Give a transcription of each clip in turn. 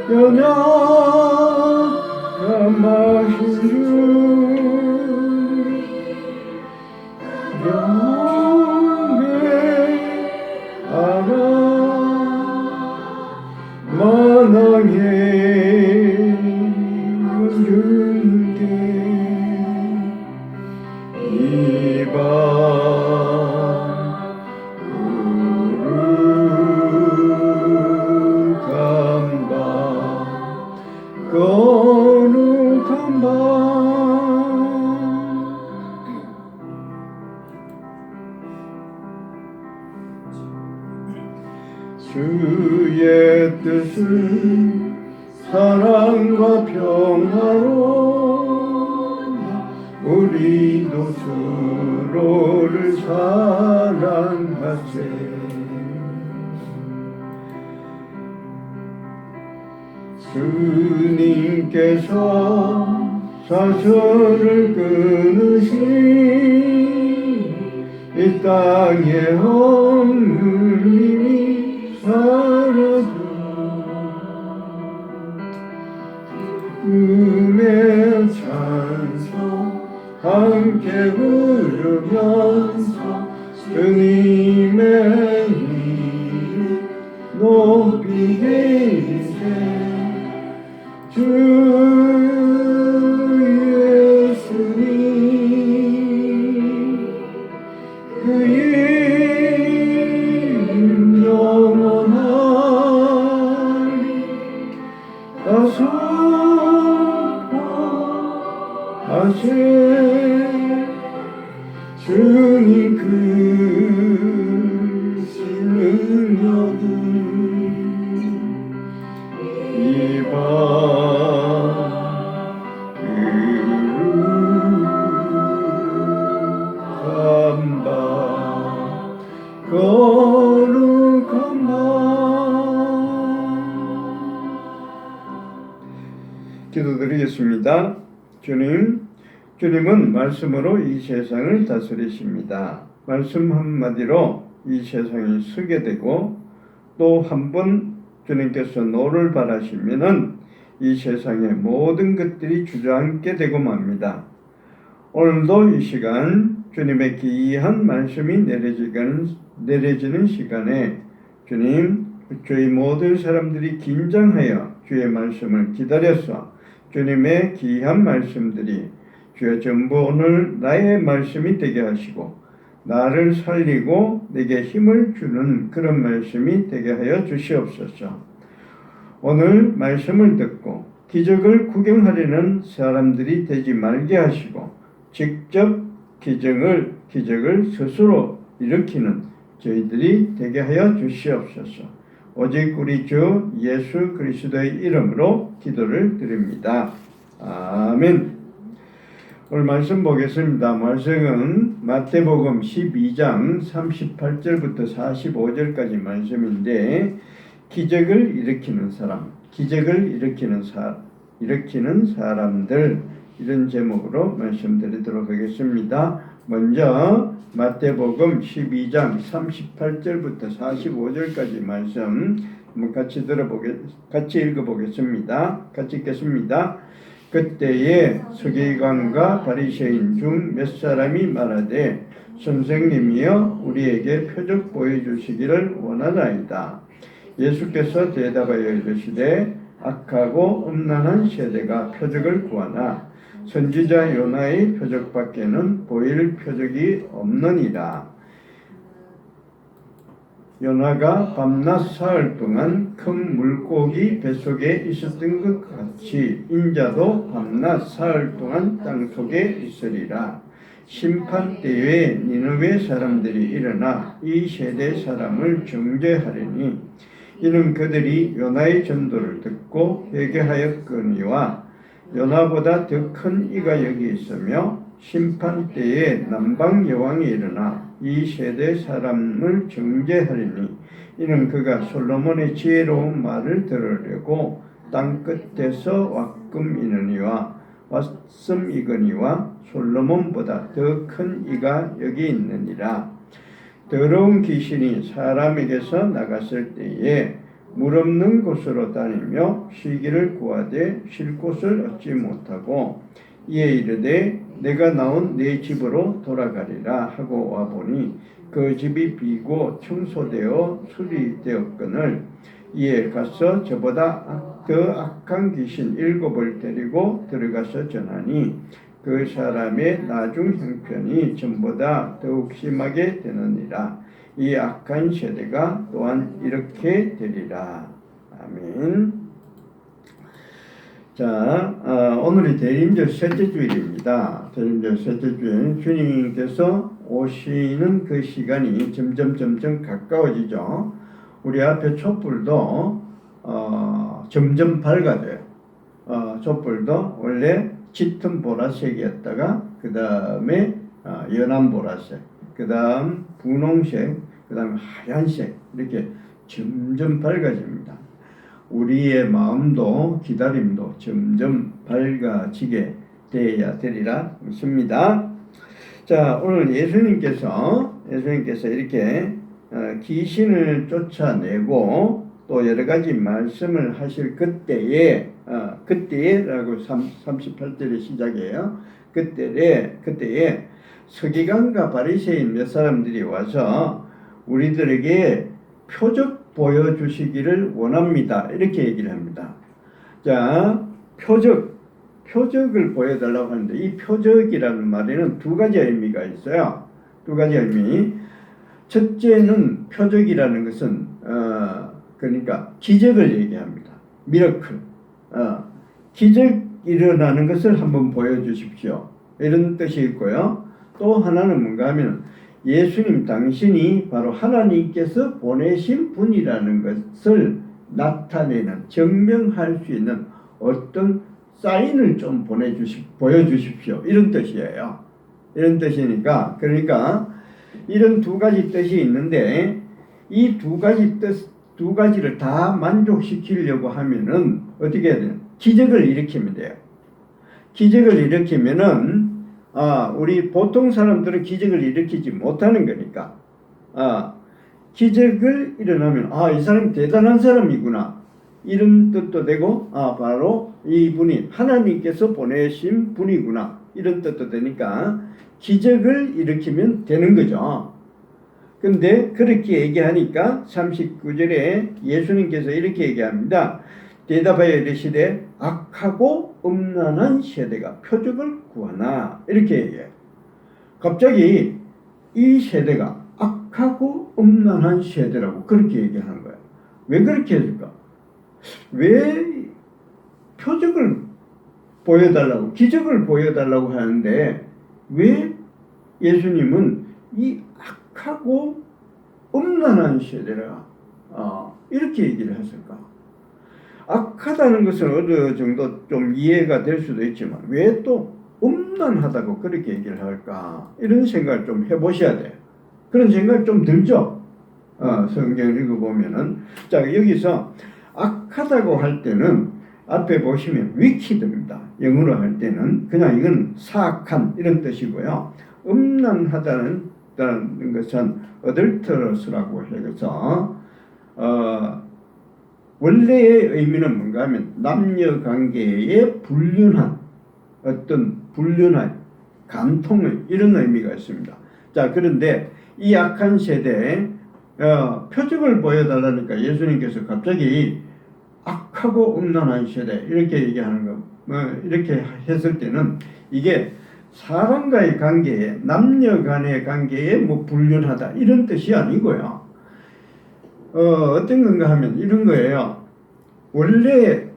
연약한 마신 주 경배하라 만왕의 주께 이밤 거룩한 밤 주의 뜻은 사랑과 평화로 우리도 서로를 사랑하세 주님께서 사슬을 끊으신 이 땅에 없는 힘이 사라져 음의 찬송 함께 부르면서 주님의 이름 높이게 이제 주 예수님 그 이름 영원하리 선포하세 주님 그 능력은 이밤 거룩한 밤 거룩한 밤 기도드리겠습니다. 주님은 말씀으로 이 세상을 다스리십니다. 말씀 한마디로 이 세상이 서게 되고 또 한 번 주님께서 노를 바라시면은 이 세상의 모든 것들이 주저앉게 되고 맙니다. 오늘도 이 시간 주님의 귀한 말씀이 내려지는 시간에 주님, 저희 모든 사람들이 긴장하여 주의 말씀을 기다려서 주님의 귀한 말씀들이 주여 전부 오늘 나의 말씀이 되게 하시고 나를 살리고 내게 힘을 주는 그런 말씀이 되게 하여 주시옵소서. 오늘 말씀을 듣고 기적을 구경하려는 사람들이 되지 말게 하시고 직접 기적을 스스로 일으키는 저희들이 되게 하여 주시옵소서. 오직 우리 주 예수 그리스도의 이름으로 기도를 드립니다. 아멘. 오늘 말씀 보겠습니다. 말씀은 마태복음 12장 38절부터 45절까지 말씀인데 기적을 일으키는 사람들 이런 제목으로 말씀드리도록 하겠습니다. 먼저 마태복음 12장 38절부터 45절까지 말씀 같이 읽어보겠습니다. 같이 읽겠습니다. 그때에 서기관과 바리새인 중 몇 사람이 말하되 선생님이여 우리에게 표적 보여주시기를 원하나이다. 예수께서 대답하여 이르시되 악하고 음란한 세대가 표적을 구하나 선지자 요나의 표적밖에는 보일 표적이 없느니라. 요나가 밤낮 사흘 동안 큰 물고기 뱃속에 있었던 것 같이 인자도 밤낮 사흘 동안 땅속에 있으리라. 심판 때에 니느웨 사람들이 일어나 이 세대 사람을 정죄하리니 이는 그들이 요나의 전도를 듣고 회개하였거니와 요나보다 더 큰 이가 여기 있으며 심판 때에 남방 여왕이 일어나 이 세대 사람을 정죄하리니 이는 그가 솔로몬의 지혜로운 말을 들으려고 땅 끝에서 왔음이거니와 솔로몬보다 더 큰 이가 여기 있느니라. 더러운 귀신이 사람에게서 나갔을 때에 물 없는 곳으로 다니며 쉬기를 구하되 쉴 곳을 얻지 못하고 이에 이르되 내가 나온 내 집으로 돌아가리라 하고 와보니 그 집이 비고 청소되어 수리되었거늘 이에 가서 저보다 더 악한 귀신 7을 데리고 들어가서 전하니 그 사람의 나중 형편이 전보다 더욱 심하게 되느니라. 이 악한 세대가 또한 이렇게 되리라. 아멘. 자, 오늘이 대림절 셋째 주일입니다. 대림절 셋째 주일 주님께서 오시는 그 시간이 점점 가까워지죠. 우리 앞에 촛불도 점점 밝아져요. 촛불도 원래 짙은 보라색이었다가 그 다음에 연한 보라색, 그 다음 분홍색, 그 다음에 하얀색 이렇게 점점 밝아집니다. 우리의 마음도 기다림도 점점 밝아지게 되어야 되리라 믿습니다. 자, 오늘 예수님께서 이렇게 귀신을 쫓아내고 또 여러 가지 말씀을 하실 그때에라고 38절의 시작이에요. 그때에 서기관과 바리새인 몇 사람들이 와서 우리들에게 표적 보여주시기를 원합니다. 이렇게 얘기를 합니다. 자, 표적을 보여달라고 하는데 이 표적이라는 말에는 두 가지 의미가 있어요. 두 가지 의미. 첫째는 표적이라는 것은 그러니까 기적을 얘기합니다. 미러클. 기적 일어나는 것을 한번 보여주십시오. 이런 뜻이 있고요. 또 하나는 뭔가 하면 예수님 당신이 바로 하나님께서 보내신 분이라는 것을 나타내는 증명할 수 있는 어떤 사인을 좀 보여주십시오. 이런 뜻이에요. 이런 뜻이니까 그러니까 이런 두 가지 뜻이 있는데 이 두 가지를 다 만족시키려고 하면은 어떻게 해야 돼요? 기적을 일으키면 돼요. 기적을 일으키면은 우리 보통 사람들은 기적을 일으키지 못하는 거니까 기적을 일어나면 이 사람이 대단한 사람이구나 이런 뜻도 되고 바로 이분이 하나님께서 보내신 분이구나 이런 뜻도 되니까 기적을 일으키면 되는 거죠. 근데 그렇게 얘기하니까 39절에 예수님께서 이렇게 얘기합니다. 대답하여 이르시되 악하고 음란한 세대가 표적을 구하나 이렇게 얘기해요. 갑자기 이 세대가 악하고 음란한 세대라고 그렇게 얘기하는 거예요. 왜 그렇게 했을까? 왜 표적을 보여달라고 기적을 보여달라고 하는데 왜 예수님은 이 악하고 음란한 세대라 이렇게 얘기를 했을까? 악하다는 것은 어느 정도 좀 이해가 될 수도 있지만 왜 또 음란하다고 그렇게 얘기를 할까? 이런 생각을 좀 해보셔야 돼요. 그런 생각 좀 들죠? 성경을 읽어보면은. 자, 여기서 악하다고 할 때는 앞에 보시면 wicked입니다. 영어로 할 때는 그냥 이건 사악한 이런 뜻이고요. 음란하다는 것은 adulterous라고 해서 원래의 의미는 뭔가 하면 남녀 관계에 불륜한 감통의 이런 의미가 있습니다. 자, 그런데 이 악한 세대에 표적을 보여달라니까 예수님께서 갑자기 악하고 음란한 세대 이렇게 얘기하는 거 이렇게 했을 때는 이게 사람과의 관계에 남녀 간의 관계에 불륜하다 이런 뜻이 아니고요. 어떤 건가 하면 이런 거예요. 원래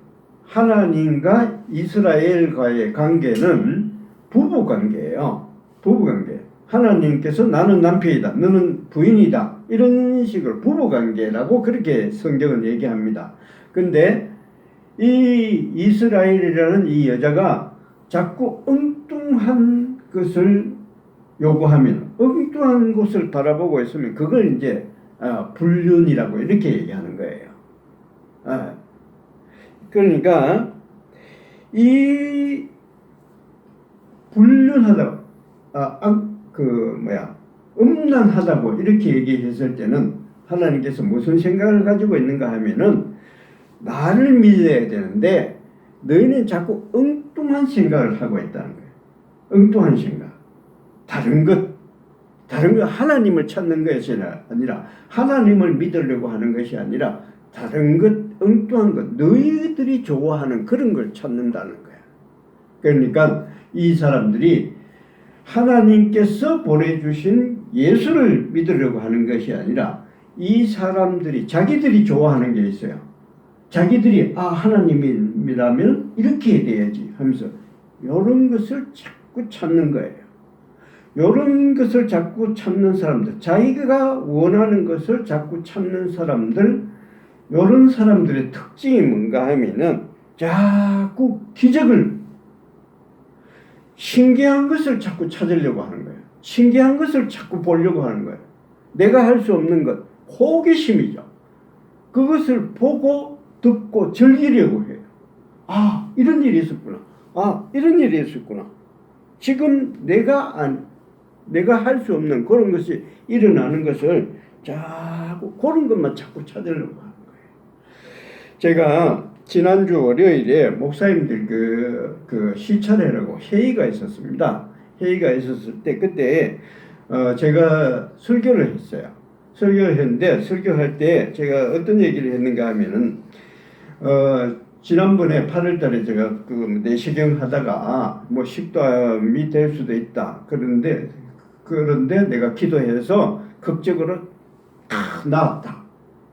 하나님과 이스라엘과의 관계는 부부관계예요. 부부관계. 하나님께서 나는 남편이다. 너는 부인이다. 이런 식으로 부부관계라고 그렇게 성경은 얘기합니다. 근데 이 이스라엘이라는 이 여자가 자꾸 엉뚱한 것을 요구하면 엉뚱한 것을 바라보고 있으면 그걸 이제 불륜이라고 이렇게 얘기하는 거예요. 그러니까 이 불륜하다, 음란하다고 이렇게 얘기했을 때는 하나님께서 무슨 생각을 가지고 있는가 하면은 나를 믿어야 되는데 너희는 자꾸 엉뚱한 생각을 하고 있다는 거예요. 엉뚱한 생각. 다른 것 하나님을 찾는 것이 아니라 하나님을 믿으려고 하는 것이 아니라 다른 것, 엉뚱한 것, 너희들이 좋아하는 그런 걸 찾는다는 거야. 그러니까 이 사람들이 하나님께서 보내주신 예수를 믿으려고 하는 것이 아니라 이 사람들이 자기들이 좋아하는 게 있어요. 자기들이 하나님이라면 이렇게 돼야지 하면서 이런 것을 자꾸 찾는 거예요. 이런 것을 자꾸 찾는 사람들, 자기가 원하는 것을 자꾸 찾는 사람들, 이런 사람들의 특징이 뭔가 하면은 자꾸 기적을, 신기한 것을 자꾸 찾으려고 하는 거예요. 신기한 것을 자꾸 보려고 하는 거예요. 내가 할 수 없는 것, 호기심이죠. 그것을 보고 듣고 즐기려고 해요. 이런 일이 있었구나. 이런 일이 있었구나. 지금 내가 할 수 없는 그런 것이 일어나는 것을 자꾸 그런 것만 자꾸 찾으려고 하는 거예요. 제가 지난주 월요일에 목사님들 그 시찰회라고 회의가 있었습니다. 회의가 있었을 때 그때 제가 설교를 했어요. 설교를 했는데 설교할 때 제가 어떤 얘기를 했는가 하면은 지난번에 8월 달에 제가 그 내시경 하다가 뭐 식도암이 될 수도 있다. 그런데 내가 기도해서 극적으로 다 나았다.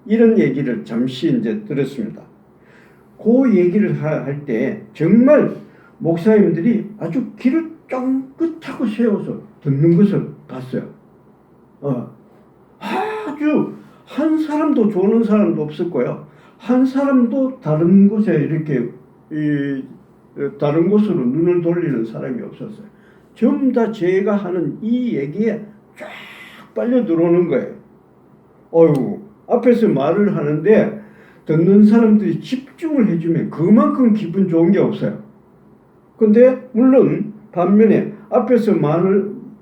이런 얘기를 잠시 이제 들었습니다. 그 얘기를 할 때 정말 목사님들이 아주 귀를 쫑긋하고 세워서 듣는 것을 봤어요. 아주 한 사람도 조는 사람도 없었고요. 한 사람도 다른 곳에 이렇게 다른 곳으로 눈을 돌리는 사람이 없었어요. 전부 다 제가 하는 이 얘기에 쫙 빨려 들어오는 거예요. 앞에서 말을 하는데 듣는 사람들이 집중을 해주면 그만큼 기분 좋은 게 없어요. 근데 물론 반면에 앞에서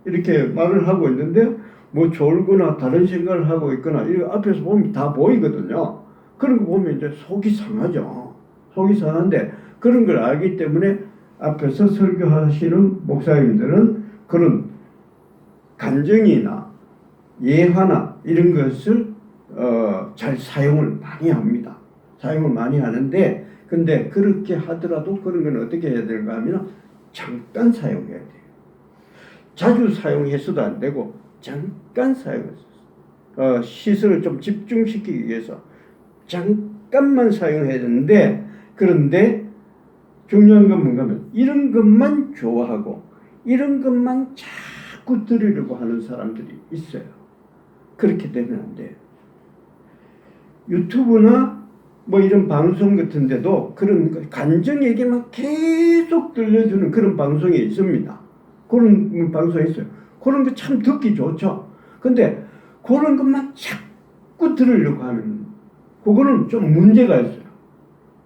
이렇게 말을 하고 있는데 뭐 졸거나 다른 생각을 하고 있거나 이거 앞에서 보면 다 보이거든요. 그런 거 보면 이제 속이 상하죠. 속이 상한데 그런 걸 알기 때문에 앞에서 설교하시는 목사님들은 그런 간증이나 예화나 이런 것을 잘 사용을 많이 합니다. 사용을 많이 하는데 근데 그렇게 하더라도 그런 건 어떻게 해야 되는가 하면 잠깐 사용해야 돼요. 자주 사용해서도 안 되고 잠깐 사용해서 시선을 좀 집중시키기 위해서 잠깐만 사용해야 되는데 그런데 중요한 건 뭔가 하면 이런 것만 좋아하고 이런 것만 자꾸 들으려고 하는 사람들이 있어요. 그렇게 되면 안 돼요. 유튜브나 뭐 이런 방송 같은 데도 그런 간증 얘기만 계속 들려주는 그런 방송이 있습니다. 그런 방송이 있어요. 그런 거 참 듣기 좋죠. 근데 그런 것만 자꾸 들으려고 하면 그거는 좀 문제가 있어요.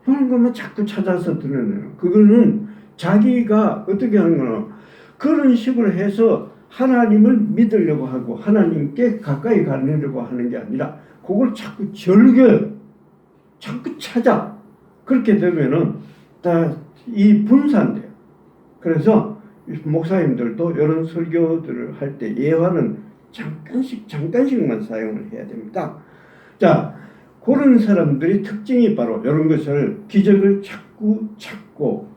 그런 것만 자꾸 찾아서 들으는 그거는 자기가 어떻게 하는 거는 그런 식으로 해서 하나님을 믿으려고 하고 하나님께 가까이 가려고 하는 게 아니라 그걸 자꾸 즐겨요. 자꾸 찾아. 그렇게 되면은 다 이 분산돼요. 그래서 목사님들도 이런 설교들을 할 때 예화는 잠깐씩만 사용을 해야 됩니다. 자, 그런 사람들의 특징이 바로 이런 것을 기적을 자꾸 찾고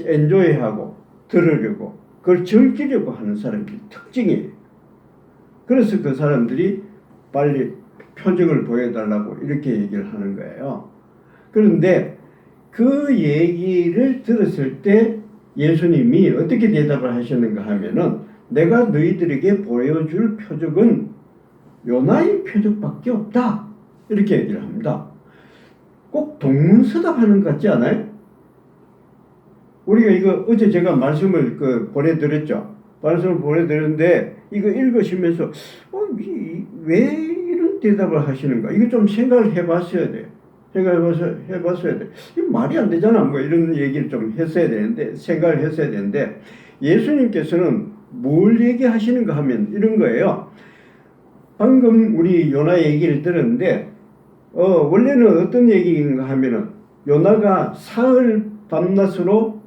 엔조이하고 들으려고 그걸 즐기려고 하는 사람들의 특징이에요. 그래서 그 사람들이 빨리 표적을 보여달라고 이렇게 얘기를 하는 거예요. 그런데 그 얘기를 들었을 때 예수님이 어떻게 대답을 하셨는가 하면은 내가 너희들에게 보여줄 표적은 요나의 표적밖에 없다. 이렇게 얘기를 합니다. 꼭 동문서답하는 것 같지 않아요? 우리가 이거 어제 제가 말씀을 보내드렸죠. 말씀을 보내드렸는데 이거 읽으시면서 왜 이런 대답을 하시는가? 이거 좀 생각을 해봤어야 돼요. 해봤어야 돼. 이거 말이 안 되잖아. 뭐 이런 얘기를 좀 했어야 되는데 생각을 했어야 되는데 예수님께서는 뭘 얘기하시는가 하면 이런 거예요. 방금 우리 요나 얘기를 들었는데 원래는 어떤 얘기인가 하면은 요나가 사흘 밤낮으로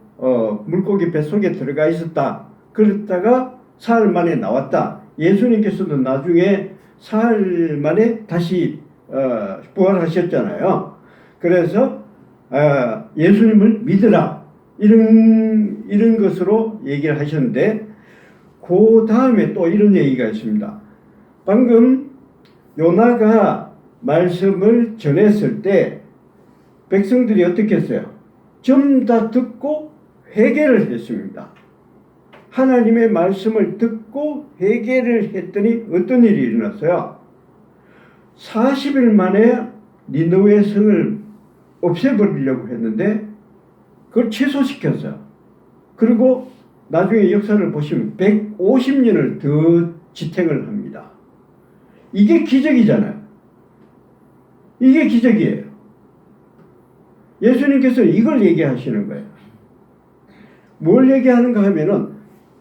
물고기 뱃속에 들어가 있었다. 그랬다가 사흘 만에 나왔다. 예수님께서도 나중에 사흘 만에 다시 부활하셨잖아요. 그래서 예수님을 믿으라 이런 것으로 얘기를 하셨는데 그 다음에 또 이런 얘기가 있습니다. 방금 요나가 말씀을 전했을 때 백성들이 어떻게 했어요? 전부 다 듣고 회개를 했습니다. 하나님의 말씀을 듣고 회개를 했더니 어떤 일이 일어났어요? 40일 만에 니느웨 성을 없애버리려고 했는데 그걸 취소시켰어요. 그리고 나중에 역사를 보시면 150년을 더 지탱을 합니다. 이게 기적이잖아요. 이게 기적이에요. 예수님께서 이걸 얘기하시는 거예요. 뭘 얘기하는가 하면은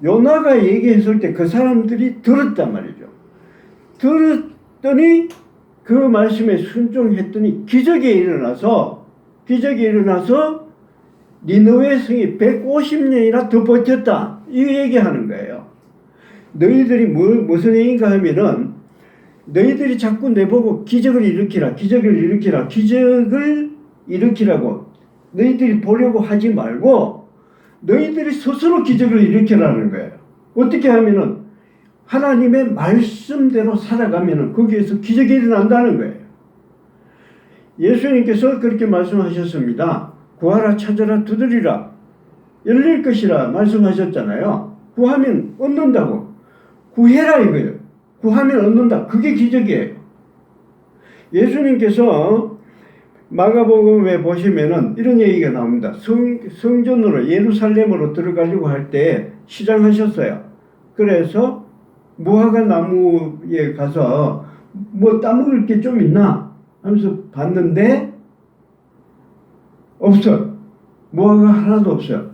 요나가 얘기했을 때 그 사람들이 들었단 말이죠. 들었더니 그 말씀에 순종했더니 기적이 일어나서 니느웨 성이 150년이나 더 버텼다. 이 얘기하는 거예요. 너희들이 무슨 얘기인가 하면은 너희들이 자꾸 내보고 기적을 일으키라고 너희들이 보려고 하지 말고 너희들이 스스로 기적을 일으키라는 거예요. 어떻게 하면은 하나님의 말씀대로 살아가면은 거기에서 기적이 일어난다는 거예요. 예수님께서 그렇게 말씀하셨습니다. 구하라, 찾아라, 두드리라, 열릴 것이라 말씀하셨잖아요. 구하면 얻는다고. 구해라 이거예요. 구하면 얻는다. 그게 기적이에요. 예수님께서 마가복음에 보시면은 이런 얘기가 나옵니다. 성전으로 예루살렘으로 들어가려고 할 때 시장하셨어요. 그래서 무화과 나무에 가서 뭐 따먹을 게 좀 있나 하면서 봤는데 없어요. 무화과가 하나도 없어요.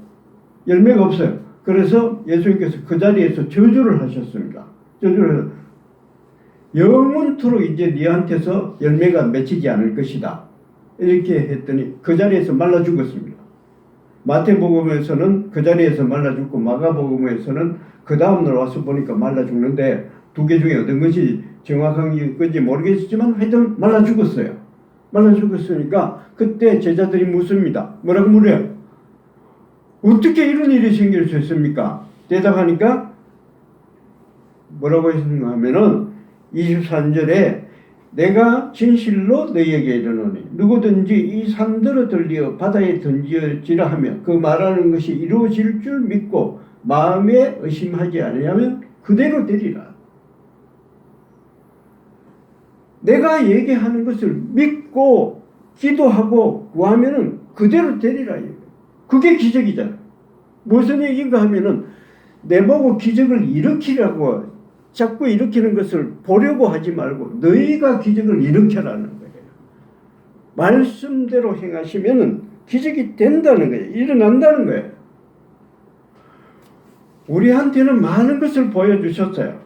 열매가 없어요. 그래서 예수님께서 그 자리에서 저주를 하셨습니다. 저주를 해서 영원토록 이제 너한테서 열매가 맺히지 않을 것이다. 이렇게 했더니 그 자리에서 말라 죽었습니다. 마태복음에서는 그 자리에서 말라 죽고 마가복음에서는 그 다음날 와서 보니까 말라 죽는데 두 개 중에 어떤 것이 정확한 건지 모르겠지만 하여튼 말라 죽었어요. 말라 죽었으니까 그때 제자들이 묻습니다. 뭐라고 물어요? 어떻게 이런 일이 생길 수 있습니까? 대답하니까 뭐라고 했는가 하면은 23절에 내가 진실로 너희에게 이르노니 누구든지 이 산들어 들리어 바다에 던지어지라 하면 그 말하는 것이 이루어질 줄 믿고 마음에 의심하지 않으면 그대로 되리라. 내가 얘기하는 것을 믿고 기도하고 구하면은 그대로 되리라. 그게 기적이잖아. 무슨 얘기인가 하면은 내보고 기적을 일으키라고 자꾸 일으키는 것을 보려고 하지 말고 너희가 기적을 일으켜라는 거예요. 말씀대로 행하시면은 기적이 된다는 거예요. 일어난다는 거예요. 우리한테는 많은 것을 보여주셨어요.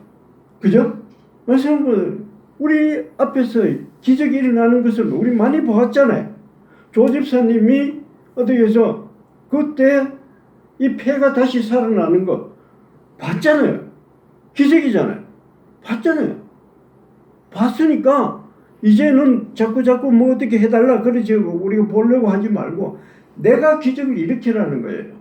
그죠? 말씀은 우리 앞에서 기적이 일어나는 것을 우리 많이 보았잖아요. 조 집사님이 어떻게 해서 그때 이 폐가 다시 살아나는 거 봤잖아요. 기적이잖아요. 봤잖아요. 봤으니까 이제는 자꾸 뭐 어떻게 해달라 그러지 우리가 보려고 하지 말고 내가 기적을 일으키라는 거예요.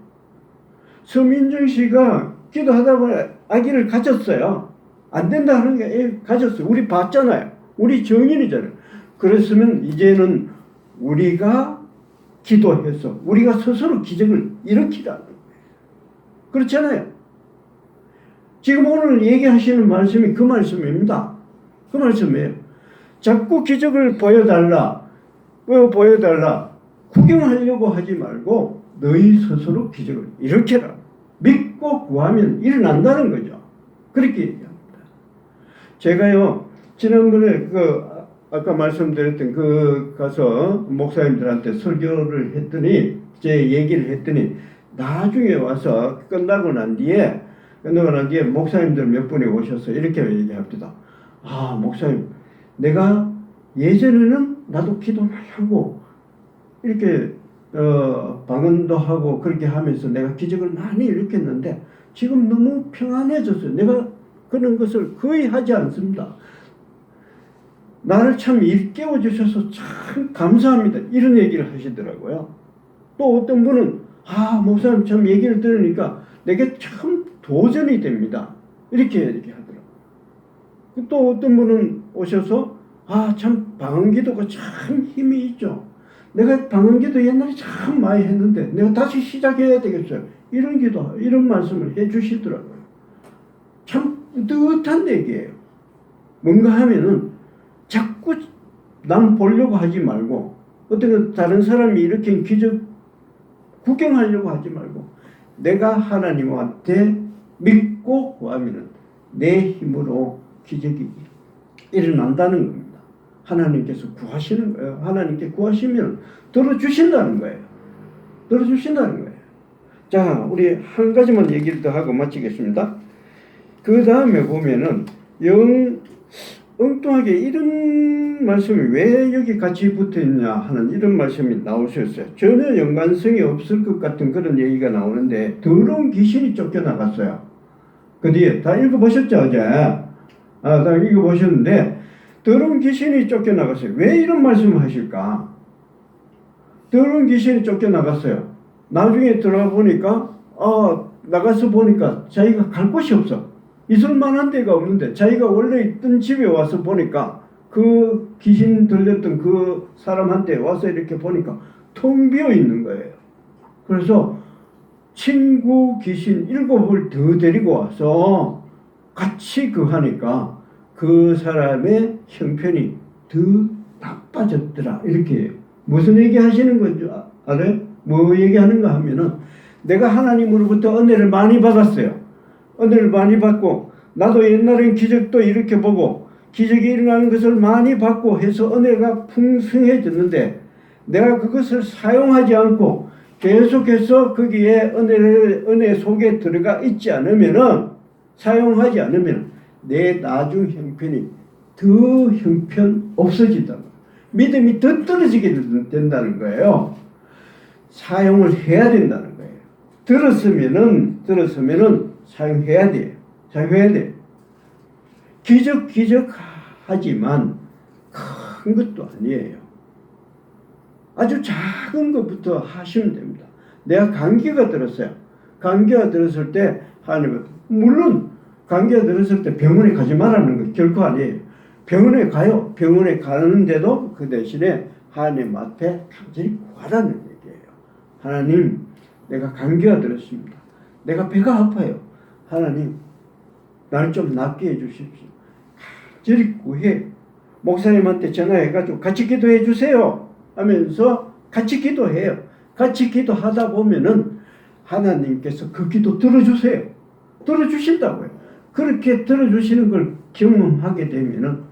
서민정 씨가 기도하다 보니 아기를 가졌어요. 안 된다 하는 게 가졌어요. 우리 봤잖아요. 우리 정인이잖아요. 그랬으면 이제는 우리가 기도해서 우리가 스스로 기적을 일으키라는 거예요. 그렇잖아요. 지금 오늘 얘기하시는 말씀이 그 말씀입니다. 그 말씀이에요. 자꾸 기적을 보여달라. 구경하려고 하지 말고 너희 스스로 기적을 일으켜라. 믿고 구하면 일어난다는 거죠. 그렇게 얘기합니다. 제가요, 지난번에 아까 말씀드렸던 가서 목사님들한테 설교를 했더니, 제 얘기를 했더니, 나중에 와서 끝나고 난 뒤에 목사님들 몇 분이 오셔서 이렇게 얘기합니다. 아, 목사님, 내가 예전에는 나도 기도 많이 하고 이렇게 방언도 하고 그렇게 하면서 내가 기적을 많이 일으켰는데 지금 너무 평안해졌어요. 내가 그런 것을 거의 하지 않습니다. 나를 참 일깨워 주셔서 참 감사합니다. 이런 얘기를 하시더라고요. 또 어떤 분은 목사님 참 얘기를 들으니까 내게 참 도전이 됩니다. 이렇게 하더라고요. 또 어떤 분은 오셔서 참 방언기도가 참 힘이 있죠. 내가 방언기도 옛날에 참 많이 했는데 내가 다시 시작해야 되겠어요. 이런 기도, 이런 말씀을 해 주시더라고요. 참 뿌듯한 얘기예요. 뭔가 하면은 자꾸 남 보려고 하지 말고 어떤 다른 사람이 일으킨 기적 구경하려고 하지 말고 내가 하나님한테 믿고 구하면은 내 힘으로 기적이 일어난다는 겁니다. 하나님께서 구하시는 거예요. 하나님께 구하시면 들어주신다는 거예요. 들어주신다는 거예요. 자, 우리 한 가지만 얘기를 더 하고 마치겠습니다. 그 다음에 보면은 엉뚱하게 이런 말씀이 왜 여기 같이 붙어 있냐 하는 이런 말씀이 나오셨어요. 전혀 연관성이 없을 것 같은 그런 얘기가 나오는데 더러운 귀신이 쫓겨나갔어요. 그 뒤에 다 읽어보셨죠, 어제? 다 읽어보셨는데 더러운 귀신이 쫓겨나갔어요. 왜 이런 말씀을 하실까? 더러운 귀신이 쫓겨나갔어요. 나중에 들어가 보니까 나가서 보니까 자기가 갈 곳이 없어. 있을 만한 데가 없는데 자기가 원래 있던 집에 와서 보니까 그 귀신 들렸던 그 사람한테 와서 이렇게 보니까 텅 비어 있는 거예요. 그래서 친구 귀신 7을 더 데리고 와서 같이 하니까 그 사람의 형편이 더 나빠졌더라. 이렇게 무슨 얘기 하시는 건지 알아요? 뭐 얘기하는가 하면은 내가 하나님으로부터 은혜를 많이 받았어요. 은혜를 많이 받고 나도 옛날엔 기적도 이렇게 보고 기적이 일어나는 것을 많이 받고 해서 은혜가 풍성해졌는데 내가 그것을 사용하지 않고 계속해서 거기에 은혜 속에 들어가 있지 않으면은 사용하지 않으면 내 나중 형편이 더 형편 없어진다. 믿음이 더 떨어지게 된다는 거예요. 사용을 해야 된다는 거예요. 들었으면은 사용해야 돼요. 사용해야 돼요. 기적 하지만 큰 것도 아니에요. 아주 작은 것부터 하시면 됩니다. 내가 감기가 들었어요. 감기가 들었을 때 하나님은 물론 감기가 들었을 때 병원에 가지 말라는 거 결코 아니에요. 병원에 가요. 병원에 가는데도 그 대신에 하나님 앞에 간절히 구하라는 얘기예요. 하나님, 내가 감기가 들었습니다. 내가 배가 아파요. 하나님, 날 좀 낫게 해주십시오. 간절히 구해. 목사님한테 전화해가지고 같이 기도해 주세요 하면서 같이 기도해요. 같이 기도하다 보면은 하나님께서 그 기도 들어주세요. 들어주신다고요. 그렇게 들어주시는 걸 경험하게 되면은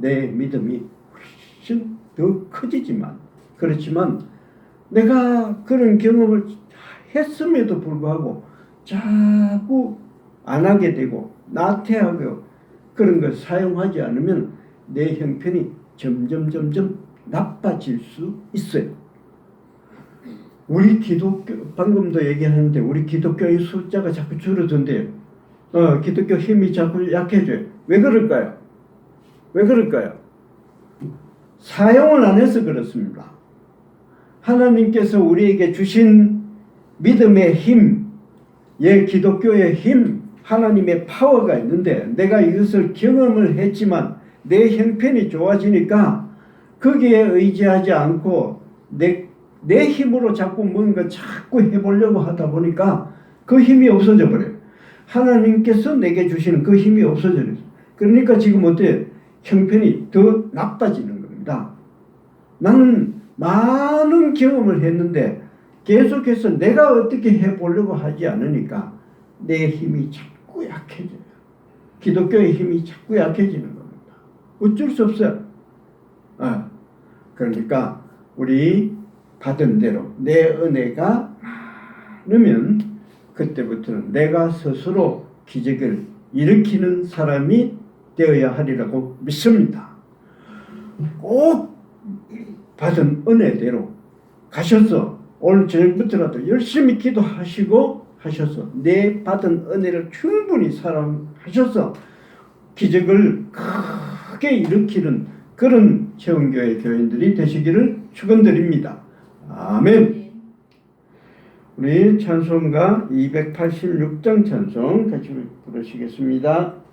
내 믿음이 훨씬 더 커지지만 그렇지만 내가 그런 경험을 했음에도 불구하고 자꾸 안 하게 되고 나태하고 그런 걸 사용하지 않으면 내 형편이 점점 나빠질 수 있어요. 우리 기독교 방금도 얘기하는데 우리 기독교의 숫자가 자꾸 줄어든대요. 기독교 힘이 자꾸 약해져요. 왜 그럴까요? 왜 그럴까요? 사용을 안 해서 그렇습니다. 하나님께서 우리에게 주신 믿음의 힘, 기독교의 힘, 하나님의 파워가 있는데 내가 이것을 경험을 했지만 내 형편이 좋아지니까 거기에 의지하지 않고 내 힘으로 자꾸 뭔가 자꾸 해보려고 하다 보니까 그 힘이 없어져 버려요. 하나님께서 내게 주시는 그 힘이 없어져요. 그러니까 지금 어때요? 형편이 더 나빠지는 겁니다. 나는 많은 경험을 했는데 계속해서 내가 어떻게 해보려고 하지 않으니까 내 힘이 자꾸 약해져요. 기독교의 힘이 자꾸 약해지는 겁니다. 어쩔 수 없어요. 그러니까 우리 받은 대로 내 은혜가 많으면 그때부터는 내가 스스로 기적을 일으키는 사람이 되어야 하리라고 믿습니다. 꼭 받은 은혜대로 가셔서 오늘 저녁부터라도 열심히 기도하시고 하셔서 내 받은 은혜를 충분히 사랑하셔서 기적을 크게 일으키는 그런 채원교회 교인들이 되시기를 축원드립니다. 아멘. 우리 찬송가 286장 찬송 같이 부르시겠습니다.